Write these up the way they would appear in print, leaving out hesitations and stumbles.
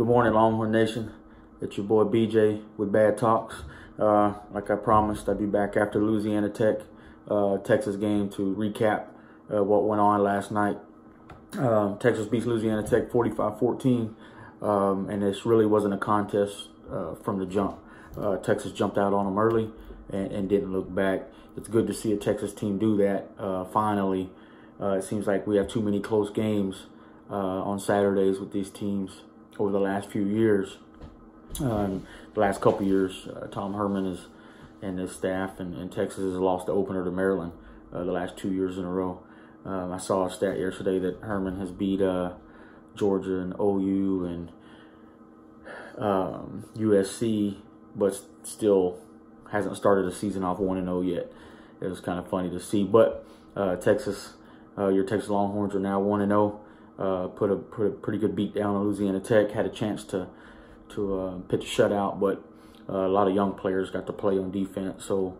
Good morning, Longhorn Nation. It's your boy BJ with Bad Talks. Like I promised, I'd be back after Louisiana Tech, Texas game to recap what went on last night. Texas beats Louisiana Tech 45-14, and this really wasn't a contest from the jump. Texas jumped out on them early and didn't look back. It's good to see a Texas team do that finally. It seems like we have too many close games on Saturdays with these teams over the last few years. The last couple years, Tom Herman and his staff and Texas has lost the opener to Maryland the last 2 years in a row. I saw a stat yesterday that Herman has beat Georgia and OU and USC, but still hasn't started the season off 1-0 yet. It was kind of funny to see. But Texas, your Texas Longhorns are now 1-0. Put a pretty good beat down on Louisiana Tech. Had a chance to pitch a shutout, but a lot of young players got to play on defense, so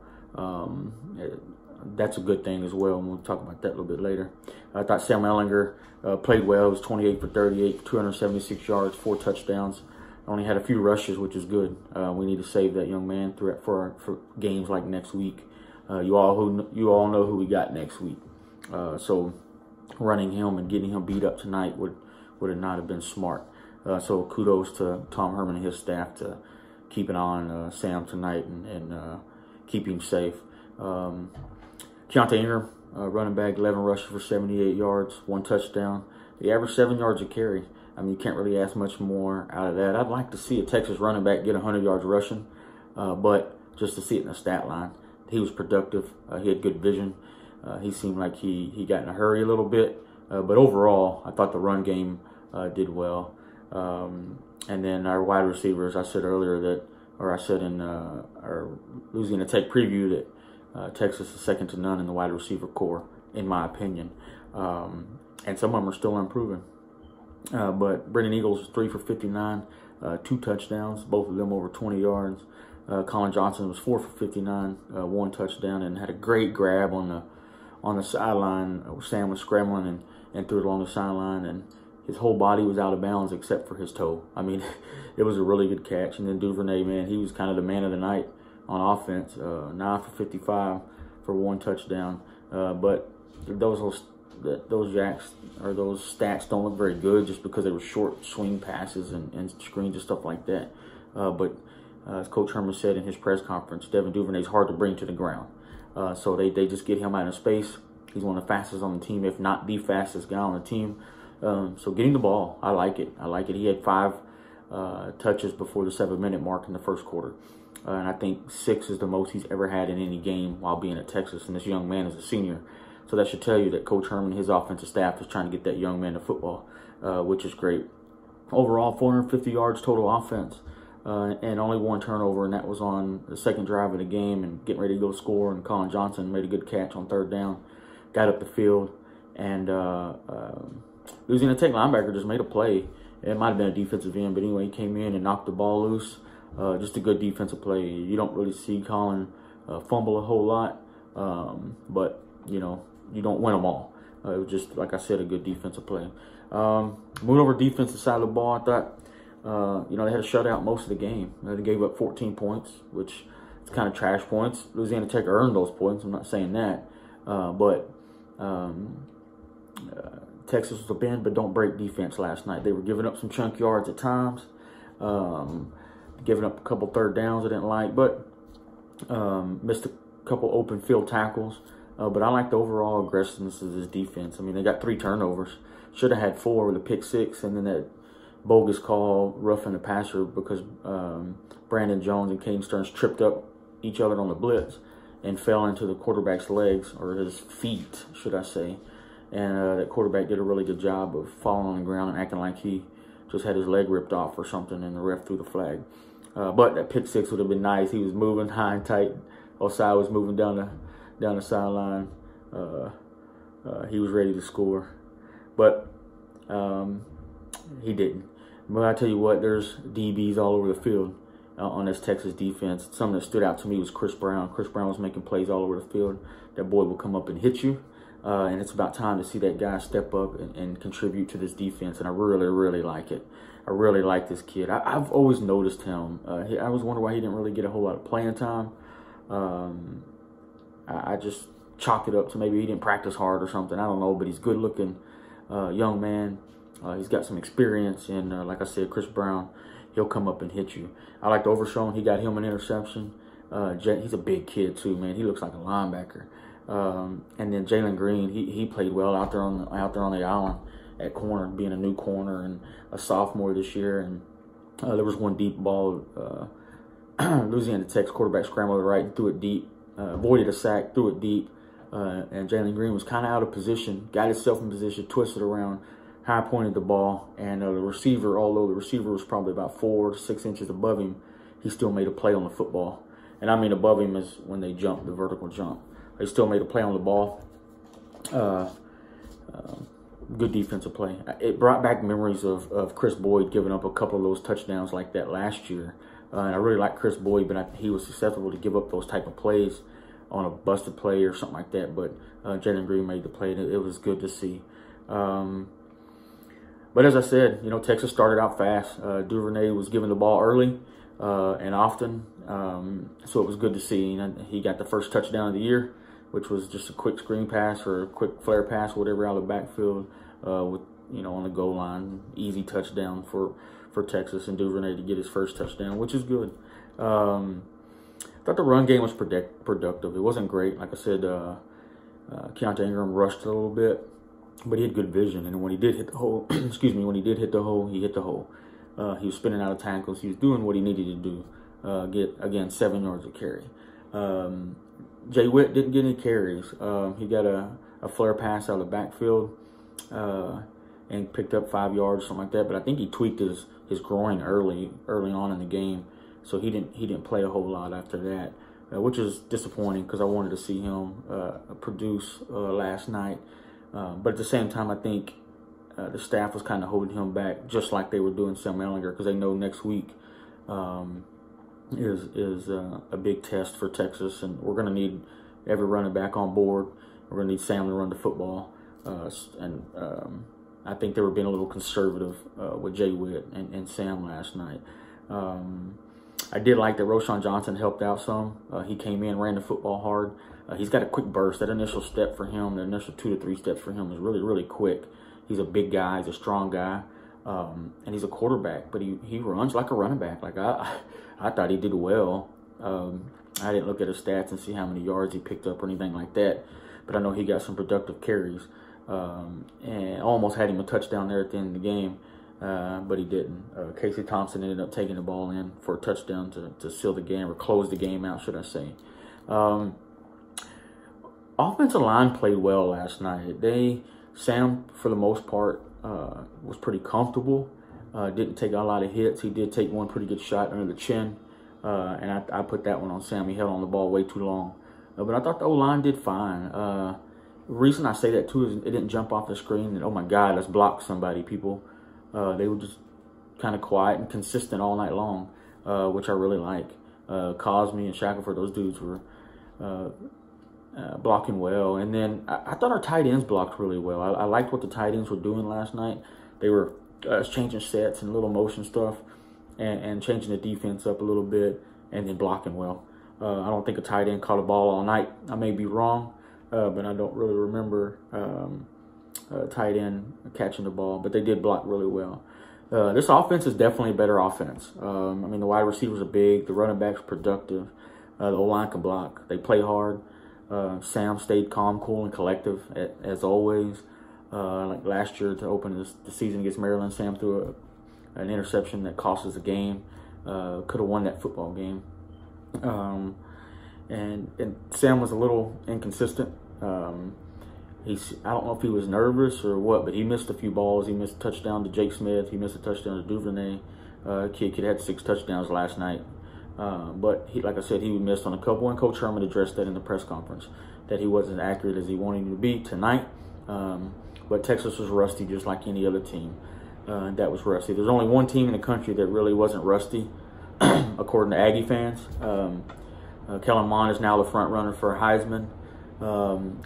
that's a good thing as well, and we'll talk about that a little bit later. I thought Sam Ehlinger played well. He was 28 for 38, 276 yards, 4 touchdowns. Only had a few rushes, which is good. We need to save that young man for games like next week. You all know who we got next week. So running him and getting him beat up tonight would not have been smart. So kudos to Tom Herman and his staff to keep an eye on Sam tonight and keep him safe. Keontae Ingram, running back, 11 rushes for 78 yards, 1 touchdown. He averaged 7 yards a carry. I mean, you can't really ask much more out of that. I'd like to see a Texas running back get 100 yards rushing, but just to see it in the stat line. He was productive. He had good vision. He seemed like he got in a hurry a little bit. But overall, I thought the run game did well. And then our wide receivers, I said earlier I said in our Louisiana Tech preview that Texas is second to none in the wide receiver core, in my opinion. And some of them are still improving. But Brennan Eagles was 3 for 59, 2 touchdowns, both of them over 20 yards. Colin Johnson was 4 for 59, 1 touchdown, and had a great grab on the sideline. Sam was scrambling and threw it along the sideline, and his whole body was out of bounds except for his toe. I mean, it was a really good catch. And then Duvernay, man, he was kind of the man of the night on offense. 9 for 55 for 1 touchdown. But those stats don't look very good just because they were short swing passes and screens and stuff like that. But as Coach Herman said in his press conference, Devin Duvernay is hard to bring to the ground. So they just get him out of space. He's one of the fastest on the team, if not the fastest guy on the team. So getting the ball, I like it. He had 5 touches before the 7-minute mark in the first quarter. And I think 6 is the most he's ever had in any game while being at Texas. And this young man is a senior. So that should tell you that Coach Herman and his offensive staff is trying to get that young man to football, which is great. Overall, 450 yards total offense. And only 1 turnover, and that was on the second drive of the game and getting ready to go score. And Colin Johnson made a good catch on 3rd down, got up the field, and Louisiana Tech linebacker just made a play. It might have been a defensive end, but anyway, he came in and knocked the ball loose. Just a good defensive play. You don't really see Colin fumble a whole lot, but, you know, you don't win them all. It was just, like I said, a good defensive play. Moving over defensive side of the ball, I thought, you know, they had a shutout most of the game. They gave up 14 points, which is kind of trash points. Louisiana Tech earned those points. I'm not saying that. But Texas was a bend but don't break defense last night. They were giving up some chunk yards at times, giving up a couple 3rd downs I didn't like, but missed a couple open field tackles. But I like the overall aggressiveness of this defense. I mean, they got 3 turnovers. Should have had 4 with a pick 6, and then that bogus call roughing the passer because Brandon Jones and Caden Stearns tripped up each other on the blitz and fell into the quarterback's legs, or his feet, should I say. And that quarterback did a really good job of falling on the ground and acting like he just had his leg ripped off or something, and the ref threw the flag. But that pick 6 would have been nice. He was moving high and tight. Osai was moving down the sideline. He was ready to score, but he didn't. But I tell you what, there's DBs all over the field. on this Texas defense. Something that stood out to me was Chris Brown. Chris Brown was making plays all over the field. That boy will come up and hit you. And it's about time to see that guy step up and contribute to this defense. And I really, really like it. I really like this kid. I've always noticed him. I was wondering why he didn't really get a whole lot of playing time. I just chalked it up to maybe he didn't practice hard or something. I don't know, but he's a good-looking young man. He's got some experience, and like I said, Chris Brown, he'll come up and hit you. I liked Overshown. He got him an interception. He's a big kid too, man. He looks like a linebacker. And then Jalen Green, he played well out there on the island at corner, being a new corner and a sophomore this year. And there was one deep ball. Louisiana Tech's quarterback scrambled to the right and threw it deep. Avoided a sack, threw it deep. And Jalen Green was kind of out of position, got himself in position, twisted around, high pointed the ball, and the receiver, although the receiver was probably about 4 to 6 inches above him, he still made a play on the football. And I mean above him is when they jump, the vertical jump. They still made a play on the ball. Good defensive play. It brought back memories of Chris Boyd giving up a couple of those touchdowns like that last year. And I really like Chris Boyd, but he was susceptible to give up those type of plays on a busted play or something like that. But Jalen Green made the play, and it was good to see. But as I said, Texas started out fast. Duvernay was given the ball early and often, so it was good to see. And he got the first touchdown of the year, which was just a quick screen pass or a quick flare pass, whatever, out of the backfield with on the goal line. Easy touchdown for Texas, and Duvernay to get his first touchdown, which is good. I thought the run game was productive. It wasn't great. Like I said, Keontae Ingram rushed a little bit, but he had good vision. And when he did hit the hole, when he did hit the hole, he hit the hole. He was spinning out of tackles. He was doing what he needed to do. Get, again, 7 yards of carry. Jay Witt didn't get any carries. He got a flare pass out of the backfield and picked up 5 yards, something like that. But I think he tweaked his groin early on in the game. So he didn't play a whole lot after that, which is disappointing because I wanted to see him produce last night. But at the same time, I think the staff was kind of holding him back, just like they were doing Sam Ehlinger, because they know next week is a big test for Texas, and we're going to need every running back on board. We're going to need Sam to run the football, and I think they were being a little conservative with Jay Witt and Sam last night. I did like that Roschon Johnson helped out some. He came in, ran the football hard. He's got a quick burst. That initial step for him, the initial 2 to 3 steps for him is really, really quick. He's a big guy. He's a strong guy. And he's a quarterback, but he runs like a running back. Like I thought he did well. I didn't look at his stats and see how many yards he picked up or anything like that. But I know he got some productive carries. And almost had him a touchdown there at the end of the game. But he didn't. Casey Thompson ended up taking the ball in for a touchdown to seal the game, or close the game out, should I say. Offensive line played well last night. Sam, for the most part, was pretty comfortable. Didn't take a lot of hits. He did take one pretty good shot under the chin, and I put that one on Sam. He held on the ball way too long. But I thought the O-line did fine. The reason I say that, too, is it didn't jump off the screen and, oh, my God, let's block somebody, people. They were just kind of quiet and consistent all night long, which I really like. Cosme and Shackelford, those dudes were blocking well. And then I thought our tight ends blocked really well. I liked what the tight ends were doing last night. They were changing sets and little motion stuff and changing the defense up a little bit and then blocking well. I don't think a tight end caught a ball all night. I may be wrong, but I don't really remember tight end catching the ball, but they did block really well. This offense is definitely a better offense. I mean, the wide receivers are big. The running backs are productive. The O-line can block. They play hard. Sam stayed calm, cool, and collective, as always. Like last year to open the season against Maryland, Sam threw an interception that cost us a game. Could have won that football game. And Sam was a little inconsistent. I don't know if he was nervous or what, but he missed a few balls. He missed a touchdown to Jake Smith. He missed a touchdown to Duvernay. Kid had 6 touchdowns last night. But like I said, he missed on a couple, and Coach Herman addressed that in the press conference, that he wasn't as accurate as he wanted him to be tonight. But Texas was rusty just like any other team that was rusty. There's only one team in the country that really wasn't rusty, according to Aggie fans. Kellen Mond is now the front runner for Heisman,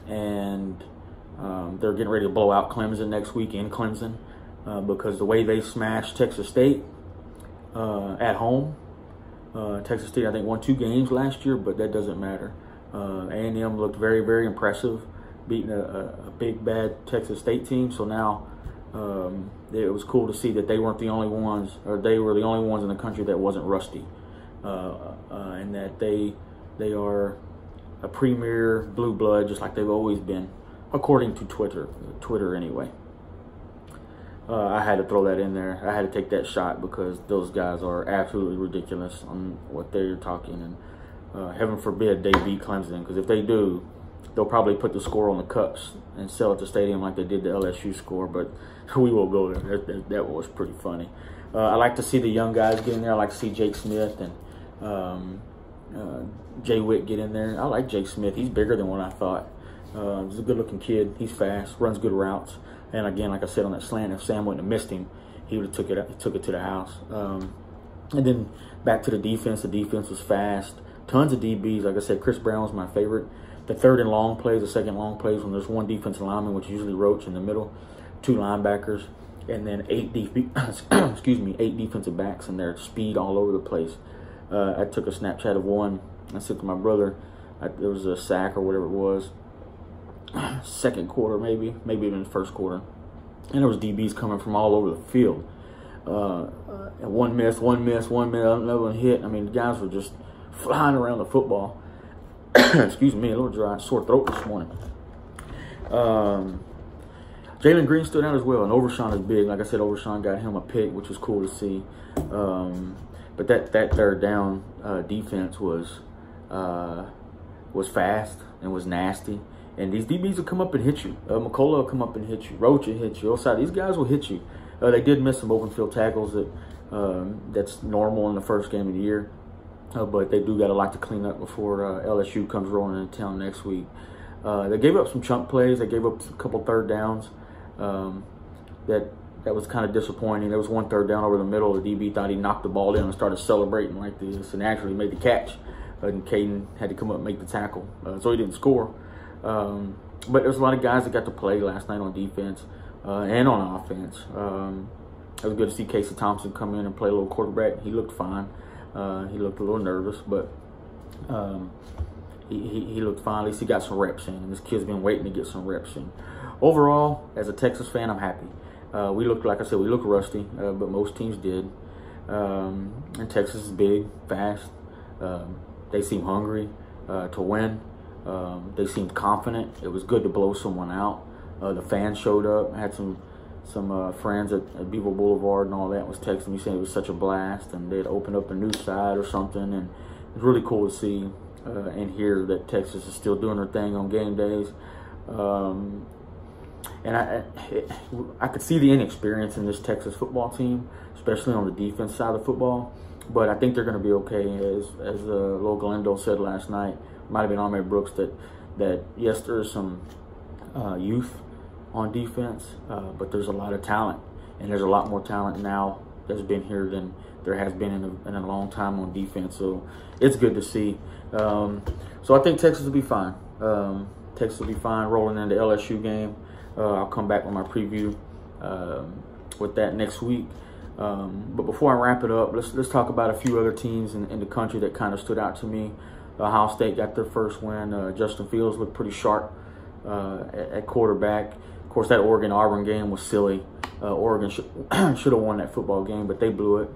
and they're getting ready to blow out Clemson next week in Clemson because the way they smashed Texas State at home. Texas State, I think, won 2 games last year, but that doesn't matter. A&M looked very, very impressive, beating a big, bad Texas State team. So now it was cool to see that they weren't the only ones, or they were the only ones in the country that wasn't rusty, and that they are a premier blue blood, just like they've always been, according to Twitter anyway. I had to throw that in there. I had to take that shot because those guys are absolutely ridiculous on what they're talking. And heaven forbid they beat Clemson, because if they do, they'll probably put the score on the cups and sell at the stadium like they did the LSU score. But we will go there. That was pretty funny. I like to see the young guys get in there. I like to see Jake Smith and Jay Witt get in there. I like Jake Smith. He's bigger than what I thought. He's a good-looking kid. He's fast, runs good routes. And again, like I said on that slant, if Sam wouldn't have missed him, he would have took it to the house. And then back to the defense. The defense was fast. Tons of DBs. Like I said, Chris Brown was my favorite. The third and long plays, the second long plays, when there's one defensive lineman, which is usually Roach in the middle, 2 linebackers, and then 8 defensive backs, and their speed all over the place. I took a Snapchat of one. I said to my brother, there was a sack or whatever it was. Second quarter, maybe even the first quarter, and there was DBs coming from all over the field. And one miss, another one hit. I mean, the guys were just flying around the football. Excuse me, a little dry, sore throat this morning. Jalen Green stood out as well, and Overshawn is big. Like I said, Overshawn got him a pick, which was cool to see. But that third down defense was fast and was nasty. And these DBs will come up and hit you. McCullough will come up and hit you. Roach will hit you. Osai, these guys will hit you. They did miss some open field tackles that's normal in the first game of the year. But they do got a lot to clean up before LSU comes rolling into town next week. They gave up some chunk plays. They gave up a couple third downs. That was kind of disappointing. There was one third down over the middle. The DB thought he knocked the ball in and started celebrating like this, and actually made the catch. And Caden had to come up and make the tackle, so he didn't score. But there's a lot of guys that got to play last night on defense and on offense. It was good to see Casey Thompson come in and play a little quarterback. He looked fine. He looked a little nervous, but he looked fine. At least he got some reps in, and this kid's been waiting to get some reps in. Overall, as a Texas fan, I'm happy. We looked, like I said, we looked rusty, but most teams did. And Texas is big, fast. They seem hungry to win. They seemed confident. It was good to blow someone out. The fans showed up. I had some friends at Beaver Boulevard and all that was texting me saying it was such a blast, and they'd opened up a new side or something, and it was really cool to see and hear that Texas is still doing their thing on game days. And I could see the inexperience in this Texas football team, especially on the defense side of football. But I think they're going to be okay. As Lo Galendo said last night, might have been Ahmed Brooks, that yes, there's some youth on defense, but there's a lot of talent, and there's a lot more talent now that's been here than there has been in a long time on defense. So it's good to see. So I think Texas will be fine. Texas will be fine rolling into the LSU game. I'll come back with my preview with that next week. But before I wrap it up, let's talk about a few other teams in the country that kind of stood out to me. Ohio State got their first win. Justin Fields looked pretty sharp at quarterback. Of course, that Oregon-Auburn game was silly. Oregon should have won that football game, but they blew it.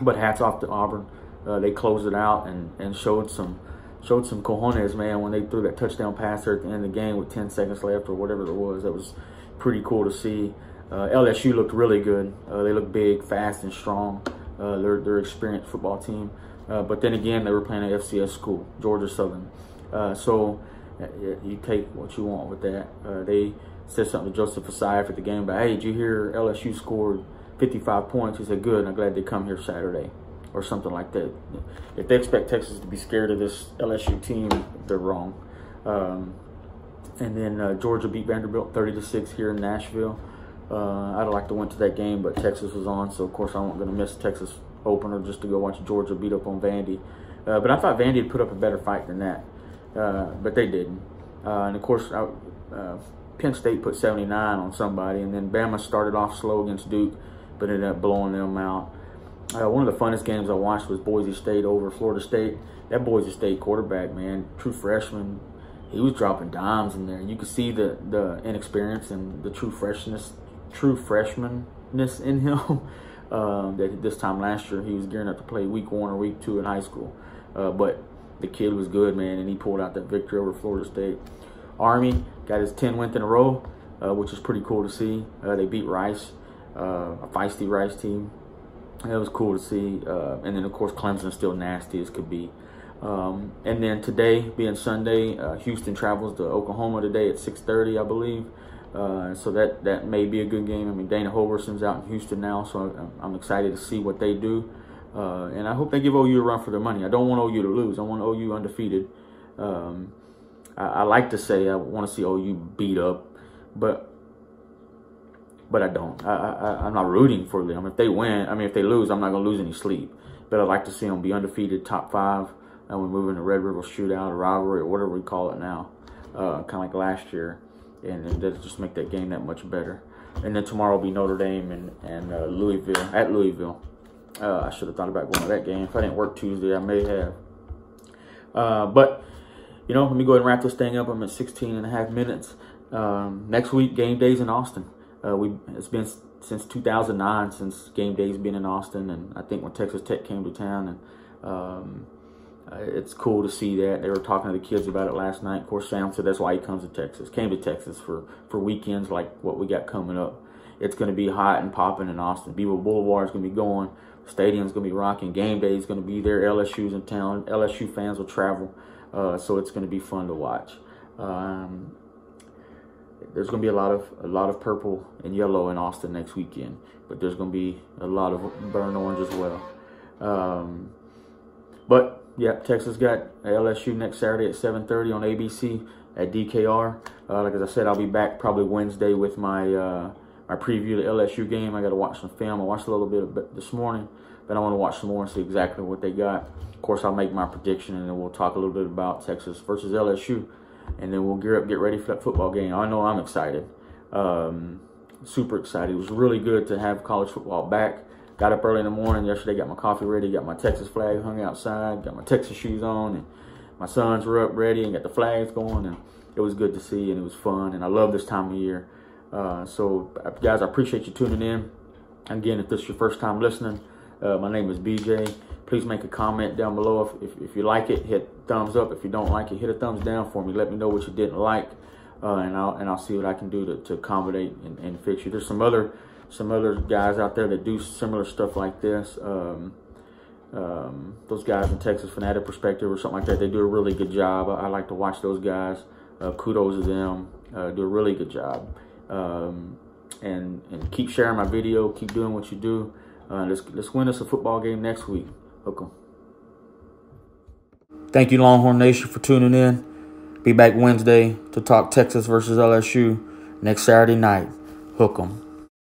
But hats off to Auburn. They closed it out and showed some cojones, man, when they threw that touchdown pass there at the end of the game with 10 seconds left or whatever it was. That was pretty cool to see. LSU looked really good. They looked big, fast, and strong. They're experienced football team. But then again, they were playing an FCS school, Georgia Southern. So you take what you want with that. They said something to Joseph Asai after the game, but hey, did you hear LSU scored 55 points? He said, good, I'm glad they come here Saturday, or something like that. If they expect Texas to be scared of this LSU team, they're wrong. And then Georgia beat Vanderbilt 30-6 here in Nashville. I'd like to went to that game, but Texas was on, so of course I wasn't going to miss Texas opener just to go watch Georgia beat up on Vandy. But I thought Vandy had put up a better fight than that, but they didn't. And of course, Penn State put 79 on somebody, and then Bama started off slow against Duke, but ended up blowing them out. One of the funnest games I watched was Boise State over Florida State. That Boise State quarterback, man, true freshman, he was dropping dimes in there. You could see the inexperience and the true freshmanness in him. That this time last year he was gearing up to play week 1 or week 2 in high school. But the kid was good, man, and he pulled out that victory over Florida State. Army got his 10th win in a row, which is pretty cool to see. They beat Rice, a feisty Rice team. It was cool to see. And then, of course, Clemson's still nasty as could be. And then today, being Sunday, Houston travels to Oklahoma today at 6:30, I believe. So that may be a good game. I mean, Dana Holgerson's out in Houston now, so I'm excited to see what they do. And I hope they give OU a run for their money. I don't want OU to lose. I want OU undefeated. I like to say I want to see OU beat up, but I don't. I'm not rooting for them. If they win, I mean, if they lose, I'm not going to lose any sleep. But I'd like to see them be undefeated, top 5, and we move into Red River Shootout or rivalry or whatever we call it now, kind of like last year. And that'll just make that game that much better. And then tomorrow will be Notre Dame and Louisville, at Louisville. I should have thought about going to that game. If I didn't work Tuesday, I may have. But, you know, let me go ahead and wrap this thing up. I'm at 16.5 minutes. Next week, game days in Austin. It's been since 2009 since game days been in Austin. And I think when Texas Tech came to town. And it's cool to see that. They were talking to the kids about it last night. Of course, Sam said that's why he comes to Texas. Came to Texas for weekends like what we got coming up. It's going to be hot and popping in Austin. Beaver Boulevard is going to be going. The stadium's going to be rocking. Game day is going to be there. LSU's in town. LSU fans will travel. So it's going to be fun to watch. There's going to be a lot of purple and yellow in Austin next weekend. But there's going to be a lot of burnt orange as well. But yeah, Texas got LSU next Saturday at 7:30 on ABC at DKR. Like as I said, I'll be back probably Wednesday with my my preview of the LSU game. I got to watch some film. I watched a little bit of it this morning, but I want to watch some more and see exactly what they got. Of course, I'll make my prediction, and then we'll talk a little bit about Texas versus LSU, and then we'll gear up, get ready for that football game. I know I'm excited, super excited. It was really good to have college football back. Got up early in the morning yesterday, got my coffee ready, got my Texas flag hung outside, got my Texas shoes on, and my sons were up ready and got the flags going, and it was good to see, and it was fun, and I love this time of year. So, guys, I appreciate you tuning in. Again, if this is your first time listening, my name is BJ. Please make a comment down below. If you like it, hit thumbs up. If you don't like it, hit a thumbs down for me. Let me know what you didn't like, and I'll see what I can do to accommodate and fix you. There's some other guys out there that do similar stuff like this. Those guys in Texas Fanatic Perspective or something like that, they do a really good job. I like to watch those guys. Kudos to them. Do a really good job. And keep sharing my video. Keep doing what you do. Let's win us a football game next week. Hook 'em. Thank you, Longhorn Nation, for tuning in. Be back Wednesday to talk Texas versus LSU next Saturday night. Hook 'em.